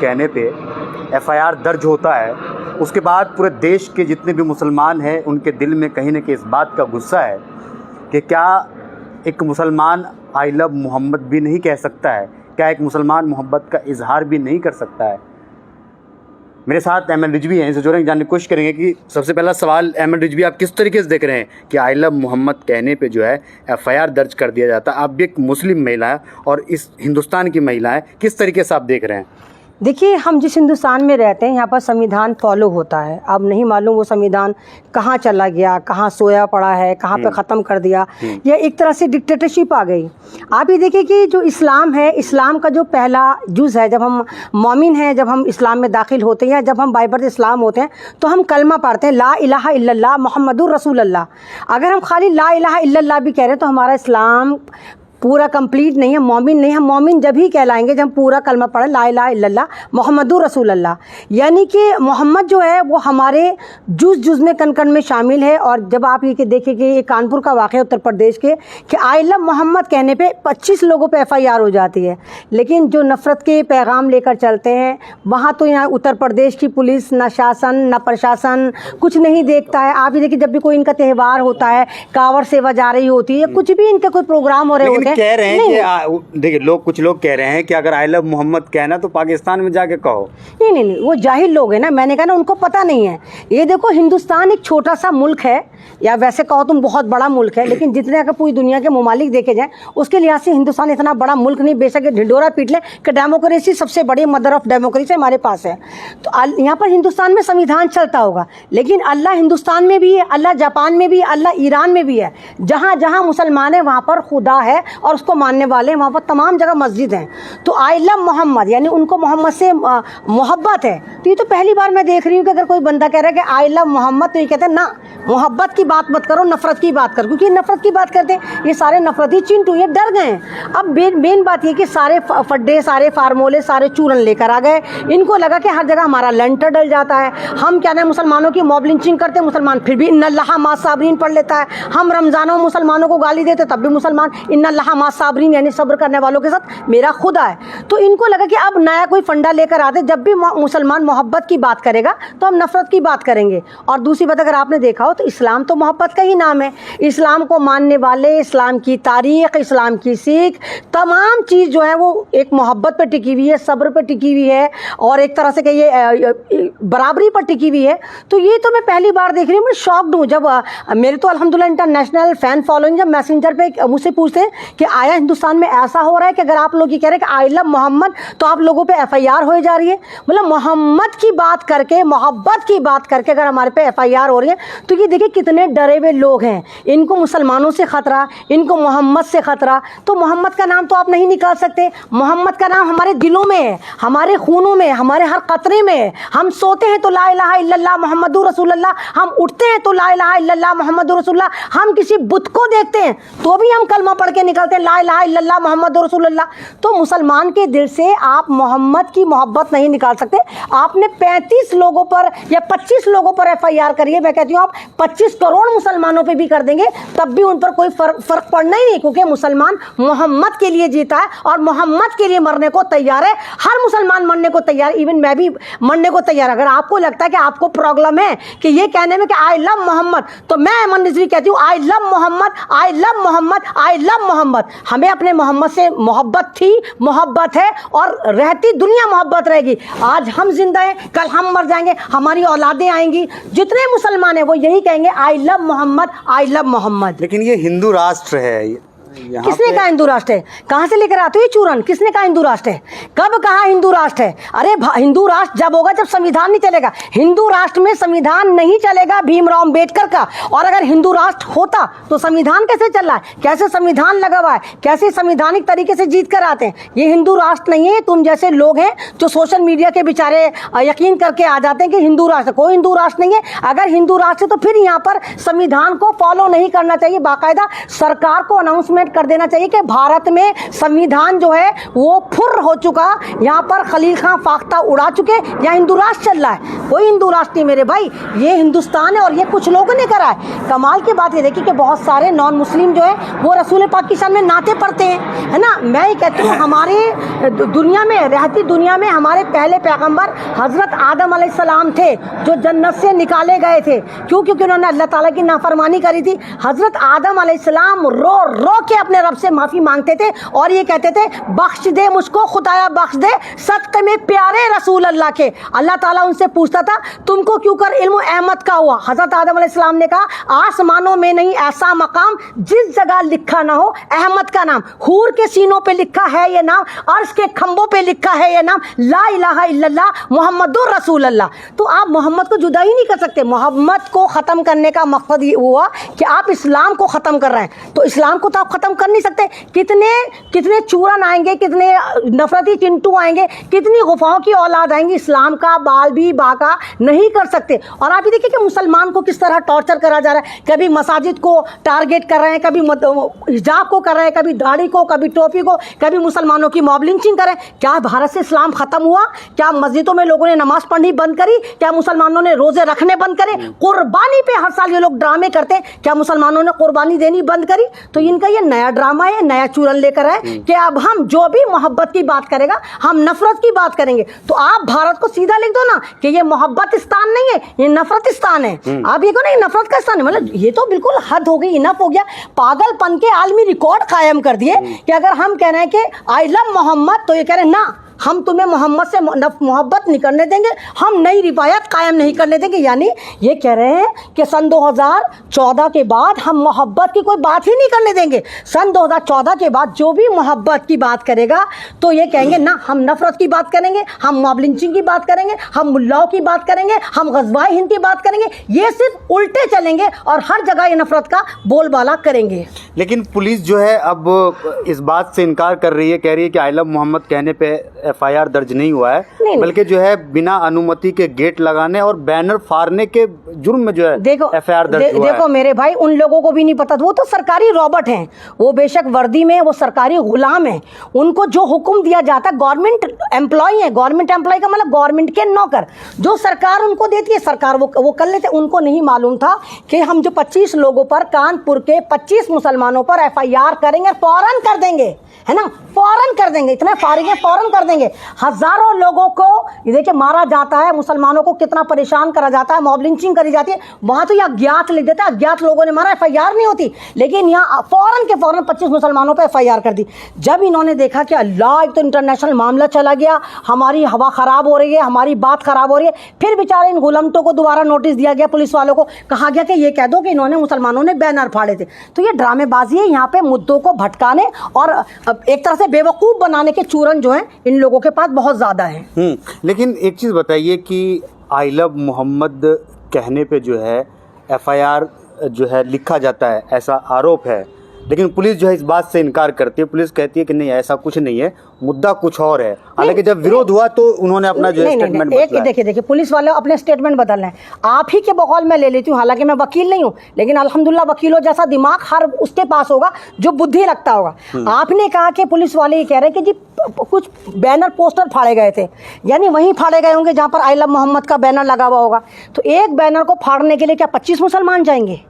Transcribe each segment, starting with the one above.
کہنے پہ FIR درج ہوتا ہے، اس کے بعد پورے دیش کے جتنے بھی مسلمان ہیں ان کے دل میں کہیں نہ کہیں اس بات کا غصہ ہے کہ کیا ایک مسلمان آئی لو محمد بھی نہیں کہہ سکتا ہے؟ کیا ایک مسلمان محبت کا اظہار بھی نہیں کر سکتا ہے؟ میرے ساتھ احمد رجوی ہیں، ان سے جوڑنے کی جاننے کی کوشش کریں گے کہ سب سے پہلا سوال احمد رجوی، آپ کس طریقے سے دیکھ رہے ہیں کہ آئی لو محمد کہنے پہ جو ہے FIR درج کر دیا جاتا ہے؟ آپ بھی ایک مسلم مہیلا ہیں اور اس ہندوستان کی مہیلا ہیں، کس طریقے سے آپ دیکھ رہے ہیں؟ دیکھیے، ہم جس ہندوستان میں رہتے ہیں یہاں پر سمویدھان فالو ہوتا ہے. اب نہیں معلوم وہ سمویدھان کہاں چلا گیا، کہاں سویا پڑا ہے، کہاں پہ ختم کر دیا، یا ایک طرح سے ڈکٹیٹرشپ آ گئی. آپ یہ دیکھیں کہ جو اسلام ہے، اسلام کا جو پہلا جز ہے، جب ہم مومن ہیں، جب ہم اسلام میں داخل ہوتے ہیں، جب ہم بائی برتھ اسلام ہوتے ہیں تو ہم کلمہ پڑھتے ہیں لا الہ الا اللہ محمد الرسول اللہ. اگر ہم خالی لا الہ الا اللہ بھی کہہ رہے ہیں تو ہمارا اسلام پورا کمپلیٹ نہیں ہے، مومن نہیں. ہم مومن جب ہی کہلائیں گے جب ہم پورا کلمہ پڑھیں لا الہ الا اللہ محمد رسول اللہ. یعنی کہ محمد جو ہے وہ ہمارے جز میں کن کن میں شامل ہے. اور جب آپ یہ کہ دیکھیں کہ یہ کانپور کا واقعہ اتر پردیش کے کہ آئی لو محمد کہنے پہ 25 لوگوں پہ FIR ہو جاتی ہے، لیکن جو نفرت کے پیغام لے کر چلتے ہیں وہاں تو یہاں اتر پردیش کی پولیس نہ شاسن نہ پرشاسن کچھ نہیں دیکھتا ہے. آپ یہ دیکھیں جب بھی کوئی ان کا تہوار ہوتا ہے، کاوڑ سیوا جا رہی ہوتی ہے، کچھ بھی ان کا کوئی پروگرام ہو رہے ہوتے ہیں، کہہ رہے ہیں کہ دیکھیں کچھ لوگ کہہ رہے ہیں کہ اگر آئی لو محمد کہنا تو پاکستان میں جا کے کہو. نہیں، وہ جاہل لوگ ہیں نا. میں نے کہا نا ان کو پتہ نہیں ہے. یہ دیکھو، ہندوستان ایک چھوٹا سا ملک ہے، یا ویسے کہو تم بہت بڑا ملک ہے، لیکن جتنے اگر پوری دنیا کے ممالک دیکھے جائیں اس کے لحاظ سے ہندوستان اتنا بڑا ملک نہیں. بے شک ڈھنڈورا پیٹ لیں کہ ڈیموکریسی سب سے بڑی مدر آف ڈیموکریسی ہمارے پاس ہے. تو یہاں پر ہندوستان میں سمویدھان چلتا ہوگا، لیکن اللہ ہندوستان میں بھی ہے، اللہ جاپان میں بھی ہے، اللہ ایران میں بھی ہے. جہاں جہاں مسلمان ہیں وہاں پر خدا ہے اور اس کو ماننے والے ہیں، وہاں پر تمام جگہ مسجد ہیں. تو آئی لو محمد یعنی ان کو محمد سے محبت ہے. تو یہ تو پہلی بار میں دیکھ رہی ہوں کہ اگر کوئی بندہ کہہ رہا ہے کہ آئی لو محمد تو یہ کہتے ہیں نا محبت کی بات مت کرو، نفرت کی بات کرو، کیونکہ نفرت کی بات کرتے ہیں یہ سارے نفرتی چنٹو، یہ ڈر گئے ہیں. اب مین بات یہ کہ سارے فڈے، سارے فارمولے، سارے چورن لے کر آ گئے. ان کو لگا کہ ہر جگہ ہمارا لنٹر ڈل جاتا ہے. ہم کیا نا مسلمانوں کی موب لنچنگ کرتے ہیں، مسلمان پھر بھی ان اللہ مع الصابرین پڑھ لیتا ہے. ہم رمضانوں میں مسلمانوں کو گالی دیتے تب بھی مسلمان ان اللہ مع الصابرین یعنی صبر کرنے والوں کے ساتھ میرا خدا ہے. تو ان کو لگا کہ اب نیا کوئی فنڈا لے کر آتے، جب بھی مسلمان محبت کی بات کرے گا تو ہم نفرت کی بات کریں گے. اور دوسری بات اگر آپ نے دیکھا ہو تو اسلام تو محبت کا ہی نام ہے. اسلام کو ماننے والے، اسلام کی تاریخ، اسلام کی سیکھ، تمام چیز جو ہے وہ ایک محبت پہ ٹکی ہوئی ہے، صبر پہ ٹکی ہوئی ہے، اور ایک طرح سے کہ یہ برابری پر ٹکی ہوئی ہے. تو یہ تو میں پہلی بار دیکھ رہی ہوں. میں شاکڈ ہوں. جب میرے تو الحمدللہ انٹرنیشنل فین فالوئنگ، جب میسنجر پہ مجھ سے پوچھتے ہیں کہ آیا ہندوستان میں ایسا ہو رہا ہے کہ اگر آپ لوگ یہ کہہ رہے ہیں کہ آئی لو محمد تو آپ لوگوں پہ FIR ہوئے جا رہی ہے. مطلب محمد کی بات کر کے، محبت کی بات کر کے اگر ہمارے پہ FIR ہو رہی ہے تو یہ دیکھیں کتنے ڈرے ہوئے لوگ ہیں. ان کو مسلمانوں سے خطرہ، ان کو محمد سے خطرہ. تو محمد کا نام تو آپ نہیں نکال سکتے. محمد کا نام ہمارے دلوں میں ہے، ہمارے خونوں میں، ہمارے ہر قطرے میں ہے. ہم سوتے ہیں تو لا الہ الا اللہ محمد رسول اللہ، ہم اٹھتے ہیں تو لا الہ الا اللہ محمد رسول اللہ. ہم کسی بت کو دیکھتے ہیں تو بھی ہم کلمہ پڑھ کے نکلتے ہیں لا الہ الا اللہ محمد رسول اللہ. تو مسلمان کے دل سے آپ محمد کی محبت نہیں نکال سکتے. آپ نے 35 لوگوں پر یا 25 لوگوں پر FIR کریے، میں کہتی ہوں آپ 25 کروڑ مسلمانوں پہ بھی کر دیں گے تب بھی ان پر کوئی فرق پڑنا ہی نہیں، کیونکہ مسلمان محمد کے لیے جیتا ہے اور محمد کے لیے مرنے کو تیار ہے. ہر مسلمان مرنے کو تیار ہے، ایون میں بھی مرنے کو تیار. اگر آپ کو لگتا ہے کہ آپ کو پرابلم ہے کہ یہ کہنے میں کہ آئی لو محمد، تو میں ایمن رضوی کہتی ہوں آئی لو محمد، آئی لو محمد، آئی لو محمد. ہمیں اپنے محمد سے محبت تھی، محبت ہے، اور رہتی دنیا محبت رہے گی. آج ہم زندہ ہیں، کل ہم مر جائیں گے، ہماری اولادیں آئیں گی. جتنے مسلمان ہیں وہ یہی کہیں گے آئی لو محمد، آئی لو محمد. لیکن یہ ہندو راشٹر ہے. کس نے کہا ہندو راشٹر ہے؟ کہاں سے لے کر آتے ہو یہ چورن؟ کس نے کہا ہندو راشٹر ہے؟ کب کہا ہندو راشٹر ہے؟ ارے ہندو راشٹر جب ہوگا جب سمویدھان نہیں چلے گا. ہندو راشٹر میں سمویدھان نہیں چلے گا بھیم راؤ امبیڈکر کا. اور اگر ہندو راشٹر ہوتا تو سمویدھان کیسے چل رہا ہے؟ کیسے سمویدھان لگا ہوا ہے؟ کیسے سمویدھانک طریقے سے جیت کر آتے ہیں؟ یہ ہندو راشٹر نہیں ہے. تم جیسے لوگ ہیں جو سوشل میڈیا کے بیچارے یقین کر کے آ جاتے ہیں کہ ہندو راشٹر. کوئی ہندو راشٹر نہیں ہے. اگر ہندو راشٹر تو پھر یہاں پر سمویدھان کو فالو نہیں کرنا چاہیے. باقاعدہ سرکار کو اناؤنسمنٹ अनाउंसमेंट कर देना चाहिए कि भारत में संविधान जो है वो फुर हो चुका, यहाँ पर खलील खां फाख्ता उड़ा चुके, यहाँ हिंदू राष्ट्र चल रहा है। कोई हिंदू राष्ट्र नहीं मेरे भाई, ये हिंदुस्तान है और ये कुछ लोगों ने करा है। कमाल की बात ये देखिए कि बहुत सारे नॉन मुस्लिम जो है वो रसूल पाक की शान में नाते पढ़ते हैं, है ना। मैं ये कहती हूँ हमारे दुनिया में, रहती दुनिया में हमारे पहले पैगंबर हज़रत आदम अलैहिस्सलाम थे जो जन्नत से निकाले गए थे। क्यों? क्योंकि उन्होंने अल्लाह ताला की नाफरमानी करी थी। हज़रत आदम अलैहिस्सलाम रो रो के अपने रब से माफ़ी मांगते थे और ये कहते थे बख्श दे मुझको खुदाया, बख्श दे सदक़े में प्यारे रसूल अल्लाह के। अल्लाह ताला उनसे पूछता था तुमको क्यों कर इल्म अहमद का हुआ? हज़रत आदम अलैहिस्सलाम ने कहा आसमानों में नहीं ऐसा मकाम जिस जगह लिखा ना हो अहमद का नाम। हूर के सीनों पे लिखा है ये नाम, अर्श के खंभों पे लिखा है ये नाम, ला इलाहा इल्लल्लाह मुहम्मदुर रसूल अल्लाह। तो आप मोहम्मद को जुदा ही नहीं कर सकते। मोहम्मद को ख़त्म करने का मकसद ये हुआ कि आप इस्लाम को ख़त्म कर रहे हैं, तो इस्लाम को तो आप ख़त्म कर नहीं सकते। कितने कितने चूरन आएंगे, कितने नफरती चिंटू आएंगे, कितनी गुफाओं की औलाद आएंगी, इस्लाम का बाल भी बाका नहीं कर सकते। और आप ये देखिए कि मुसलमान को किस तरह टॉर्चर करा जा रहा है। कभी मसाजिद को टारगेट कर रहे हैं, कभी हिजाब को कर रहे हैं, कभी दाढ़ी को, कभी टोपी को, कभी मुसलमानों की मॉब लिंचिंग करें। क्या भारत से इस्लाम ख़त्म हुआ? क्या मस्जिदों में लोगों ने नमाज पढ़नी बंद करी? क्या मुसलमानों ने रोज़े रखने बंद करे? कुर्बानी पे हर साल ये लोग ड्रामे करते हैं, क्या मुसलमानों ने कुर्बानी देनी बंद करी? तो इनका ये नया ड्रामा है, नया चूरन लेकर है कि अब हम जो भी मोहब्बत की बात करेगा हम नफरत की बात करेंगे। तो आप भारत को सीधा लिख दो ना कि ये मोहब्बतिस्तान नहीं है, ये नफरतिस्तान है। आप ये कहो नहीं नफरत का स्थान है, मतलब ये तो बिल्कुल हद हो गई, इनफ हो गया। पागलपन के आलमी रिकॉर्ड कायम कर दिए कि अगर हम कह रहे हैं कि आई लव मोहम्मद तो ये कह रहे हैं ना हम तुम्हें मोहम्मद से मोहब्बत नहीं करने देंगे, हम नई रिवायत कायम नहीं करने देंगे। यानी ये कह रहे हैं कि सन 2014 के बाद हम मोहब्बत की कोई बात ही नहीं करने देंगे। सन 2014 के बाद जो भी मोहब्बत की बात करेगा तो ये कहेंगे ना हम नफरत की बात करेंगे, हम मॉब लिंचिंग की बात करेंगे, हम मुल्लाओं की बात करेंगे, हम ग़ज़वाए हिंद की बात करेंगे। ये सिर्फ उल्टे चलेंगे और हर जगह ये नफरत का बोलबाला करेंगे। लेकिन पुलिस जो है अब इस बात से इनकार कर रही है, कह रही है कि आई लव मोहम्मद कहने पे एफआईआर दर्ज नहीं हुआ है, बल्कि जो है बिना अनुमति के गेट लगाने और बैनर फाड़ने के जुर्म में जो है एफआईआर दर्ज हुआ है। देखो मेरे भाई, उन लोगों को भी नहीं पता, वो तो सरकारी रॉबर्ट हैं, वो बेशक वर्दी में वो सरकारी गुलाम हैं, उनको जो हुक्म दिया जाता है, गवर्नमेंट एम्प्लॉय है। गवर्नमेंट एम्प्लॉय का मतलब गवर्नमेंट के नौकर, जो सरकार उनको देती है सरकार वो कर लेते। उनको नहीं मालूम था कि हम जो 25 लोगों पर, कानपुर के 25 मुसलमानों पर एफआईआर करेंगे, फौरन कर देंगे, है ना, फौरन कर देंगे, इतने फारिग हैं फौरन कर देंगे। हजारों लोगों को ये देखिए मारा जाता है, मुसलमानों को कितना परेशान करा जाता है, मॉब लिंचिंग करी जाती है। वहाँ तो ये अज्ञात लिख देता है, अज्ञात लोगों ने मारा, एफआईआर नहीं होती। लेकिन यहाँ फौरन के फौरन 25 मुसलमानों पर एफआईआर कर दी। जब इन्होंने देखा कि अल्लाह एक तो इंटरनेशनल मामला चला गया, हमारी हवा ख़राब हो रही है, हमारी बात ख़राब हो रही है, फिर बेचारे इन गुलामतों को दोबारा नोटिस दिया गया, पुलिस वालों को कहा गया कि ये कह दो कि इन्होंने मुसलमानों ने बैनर फाड़े थे। तो ये ड्रामेबाजी है, यहाँ पे मुद्दों को भटकाने और एक तरह से बेवकूफ़ बनाने के चूरन जो हैं इन लोगों के पास बहुत ज़्यादा है। लेकिन एक चीज़ बताइए कि आई लव मोहम्मद कहने पे जो है एफआईआर जो है लिखा जाता है, ऐसा आरोप है, लेकिन पुलिस जो है इस बात से इनकार करती है। पुलिस कहती है कि नहीं ऐसा कुछ नहीं है, मुद्दा कुछ और है। हालांकि जब विरोध हुआ तो उन्होंने अपना जो स्टेटमेंट बदला। देखिए पुलिस वाले अपने स्टेटमेंट बदल रहे हैं। आप ही के बकौल मैं ले लेती हूँ, हालांकि मैं वकील नहीं हूँ, लेकिन अल्हम्दुलिल्लाह वकीलों जैसा दिमाग हर उसके पास होगा जो बुद्धि रखता होगा। आपने कहा कि पुलिस वाले ये कह रहे हैं कि जी कुछ बैनर पोस्टर फाड़े गए थे, यानी वहीं फाड़े गए होंगे जहाँ पर आई लव मोहम्मद का बैनर लगा हुआ होगा। तो एक बैनर को फाड़ने के लिए क्या 25 मुसलमान जाएंगे?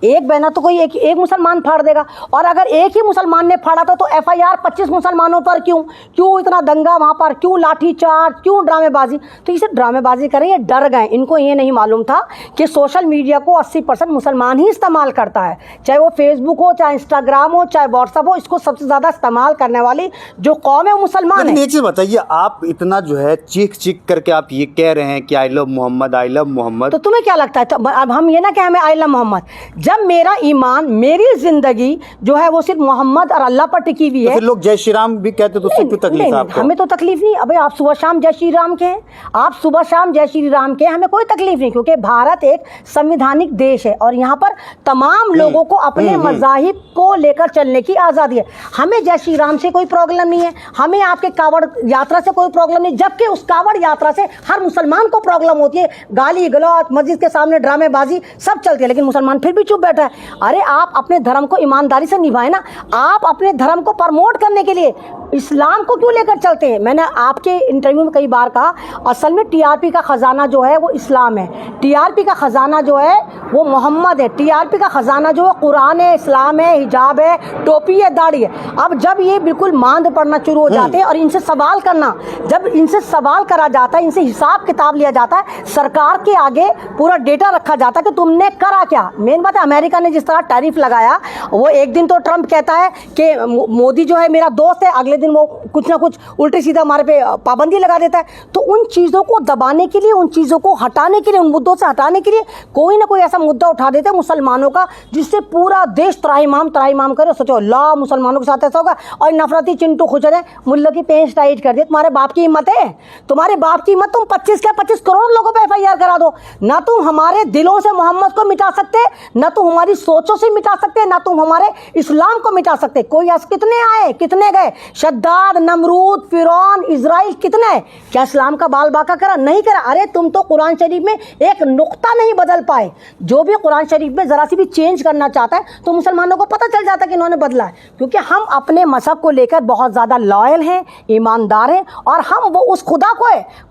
एक बैनर तो कोई एक मुसलमान फाड़ देगा। और अगर एक ही मुसलमान ने फाड़ा था तो एफआईआर 25 मुसलमानों पर क्यों इतना दंगा वहाँ पर, क्यों लाठीचार्ज, क्यों ड्रामेबाजी? तो इसे ड्रामेबाजी करें, ये डर गए। इनको ये नहीं मालूम था कि सोशल मीडिया को 80% मुसलमान ही इस्तेमाल करता है, चाहे वो फेसबुक हो, चाहे इंस्टाग्राम हो, चाहे व्हाट्सअप हो। इसको सबसे ज़्यादा इस्तेमाल करने वाली जो कौम है मुसलमान है। ये चीज़ बताइए, आप इतना जो है चीख करके आप ये कह रहे हैं कि I love Mohammed, I love Mohammed, तो तुम्हें क्या लगता है? तो अब हम ये ना कहें हमें आई लव मोहम्मद, जब मेरा ईमान, मेरी जिंदगी जो है वो सिर्फ मोहम्मद और अल्लाह पर टिकी हुई है। तो फिर लोग जय श्री राम भी कहते तो उससे क्यों तकलीफ आपको? हमें तो तकलीफ नहीं। अबे आप सुबह शाम जय श्री राम के हैं, आप सुबह शाम जय श्री राम के हैं, हमें कोई तकलीफ नहीं, क्योंकि भारत एक संवैधानिक देश है और यहाँ पर तमाम लोगों को अपने मज़ाहिब को लेकर चलने की आज़ादी है। हमें जय श्री राम से कोई प्रॉब्लम नहीं है, हमें आपके कावड़ यात्रा से कोई प्रॉब्लम नहीं, जबकि उस कावड़ यात्रा से हर मुसलमान को प्रॉब्लम होती है। गाली गलौज, मस्जिद के सामने ड्रामेबाजी सब चलती है, लेकिन मुसलमान फिर भी भी चुप बैठा है। अरे आप अपने धर्म को ईमानदारी से निभाएं ना, आप अपने धर्म को प्रमोट करने के लिए इस्लाम को क्यों लेकर चलते हैं? मैंने आपके इंटरव्यू में कई बार कहा, असल में टीआरपी का खजाना जो है वो इस्लाम है, टीआरपी का खजाना जो है वो मोहम्मद है, टीआरपी का खजाना जो है कुरान है, इस्लाम है, हिजाब है, टोपी है, दाढ़ी है। अब जब ये बिल्कुल मांद पड़ना शुरू हो जाते हैं और इनसे सवाल करना, जब इनसे सवाल करा जाता है, इनसे हिसाब किताब लिया जाता है, सरकार के आगे पूरा डेटा रखा जाता है कि तुमने करा क्या। मेन बात है, अमेरिका ने जिस तरह टैरिफ लगाया, वो एक दिन तो ट्रंप कहता है कि मोदी जो है मेरा दोस्त है, अगले दिन वो कुछ ना कुछ उल्टे सीधा हमारे पे पाबंदी लगा देता है। तो उन चीज़ों को दबाने के लिए, उन चीज़ों को हटाने के लिए, उन मुद्दों से हटाने के लिए कोई ना कोई ऐसा मुद्दा उठा देते हैं मुसलमानों का, जिससे पूरा देश त्राहिमाम करे। सोचो ला मुसलमानों के साथ ऐसा होगा, और नफरती चिंटू खुचर है, मुल्ला की पेंच टाइट कर दिए। तुम्हारे बाप की हिम्मत है, तुम्हारे बाप की हिम्मत, तुम 25 करोड़ लोगों पे FIR करा दो। ना तुम हमारे दिलों से मोहम्मद को मिटा सकते, ना तुम हमारी सोचों से मिटा सकते, ना तुम हमारे इस्लाम को मिटा सकते। कोई ऐसे कितने आए, कितने गए, शद्दाद, नमरूद, फिरौन, इजराइल, कितने हैं? क्या इस्लाम का बाल बाका करा? नहीं करा। अरे तुम तो कुरान शरीफ में एक नुक्ता नहीं बदल पाए। जो भी कुरान शरीफ में जरा सी भी चेंज करना चाहता है तो मुसलमानों को पता चल जाता है कि इन्होंने बदला है, क्योंकि हम अपने मजहब को लेकर बहुत ज़्यादा लॉयल हैं, ईमानदार हैं, और हम वो उस खुदा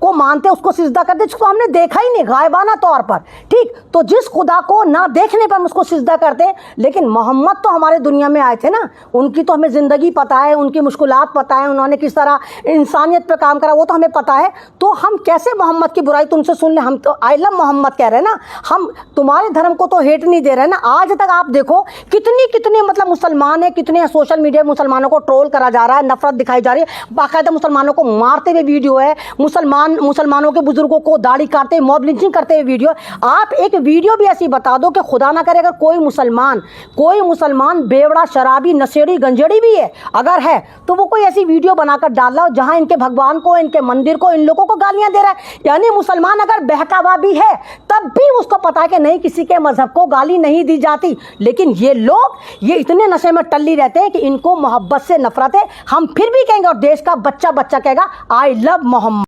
को मानते, उसको सिजदा करते जिसको हमने देखा ही नहीं, गायबाना तौर पर। ठीक, तो जिस खुदा को ना देखने पर हम उसको सिजदा करते, लेकिन मोहम्मद तो हमारे दुनिया में आए थे ना, उनकी तो हमें ज़िंदगी पता है, उनकी मुश्किलात पता है, उन्होंने किस तरह इंसानियत पर काम करा वो तो हमें पता है। तो हम कैसे मोहम्मद की बुराई तुमसे सुन ले? हम तो आई लव मोहम्मद कह रहे हैं ना, हम तुम्हारे धर्म को तो हेट नहीं दे रहे हैं ना। आज तक आप देखो कितनी मतलब मुसलमान है, कितने सोशल मीडिया में मुसलमानों को ट्रोल करा जा रहा है, नफरत दिखाई जा रही है, बाकायदा मुसलमानों को मारते हुए वीडियो है, मुसलमानों के बुजुर्गों को दाढ़ी काटते, मॉब लिंचिंग करते हुए वीडियो। आप एक वीडियो भी ऐसी बता दो कि खुदा ना करे अगर कोई मुसलमान बेवड़ा, शराबी, नशेड़ी, गंजेड़ी भी है अगर है, तो वो कोई ऐसी वीडियो बनाकर डाल रहा हो जहां इनके भगवान को, इनके मंदिर को, इन लोगों को गालियां दे रहा है। यानी मुसलमान अगर बहकावा भी है तब भी उसको पता है कि नहीं, किसी के मजहब को गाली नहीं दी जाती। लेकिन ये लोग ये इतने नशे में टल्ली रहते हैं कि इनको मोहब्बत से नफरत है। हम फिर भी कहेंगे, और देश का बच्चा कहेगा आई लव मोहम्मद।